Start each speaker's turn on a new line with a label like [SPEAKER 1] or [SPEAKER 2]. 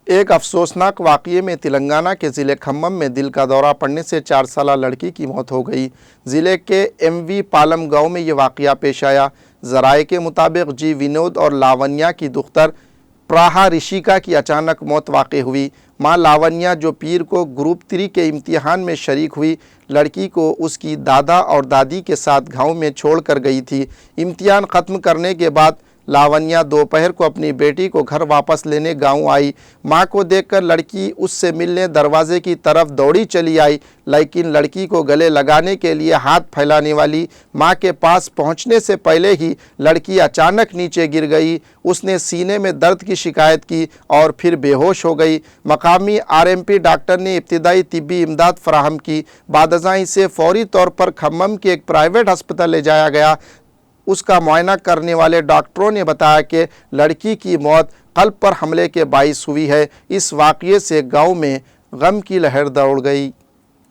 [SPEAKER 1] एक अफसोसनाक वाक़ये में तेलंगाना के ज़िले खम्मम में दिल का दौरा पड़ने से 4 साला लड़की की मौत हो गई। ज़िले के एमवी पालम गांव में ये वाक़या पेश आया। ज़राए के मुताबिक जी विनोद और लावण्या की दुख्तर प्राहा ऋषिका की अचानक मौत वाक़ हुई। मां लावण्या जो पीर को ग्रुप 3 के इम्तिहान में शरीक हुई, लड़की को उसकी दादा और दादी के साथ गाँव में छोड़ कर गई थी। इम्तिहान ख़त्म करने के बाद लावण्या दोपहर को अपनी बेटी को घर वापस लेने गांव आई। मां को देखकर लड़की उससे मिलने दरवाजे की तरफ दौड़ी चली आई, लेकिन लड़की को गले लगाने के लिए हाथ फैलाने वाली मां के पास पहुंचने से पहले ही लड़की अचानक नीचे गिर गई। उसने सीने में दर्द की शिकायत की और फिर बेहोश हो गई। मकामी आरएमपी डॉक्टर ने इब्तिदाई तिब्बी इमदाद फराहम की। बादशाह इसे फौरी तौर पर खम्मम के एक प्राइवेट अस्पताल ले जाया गया। उसका मुआयना करने वाले डॉक्टरों ने बताया कि लड़की की मौत कल्ब पर हमले के बाइस हुई है। इस वाक़ये से गांव में गम की लहर दौड़ गई।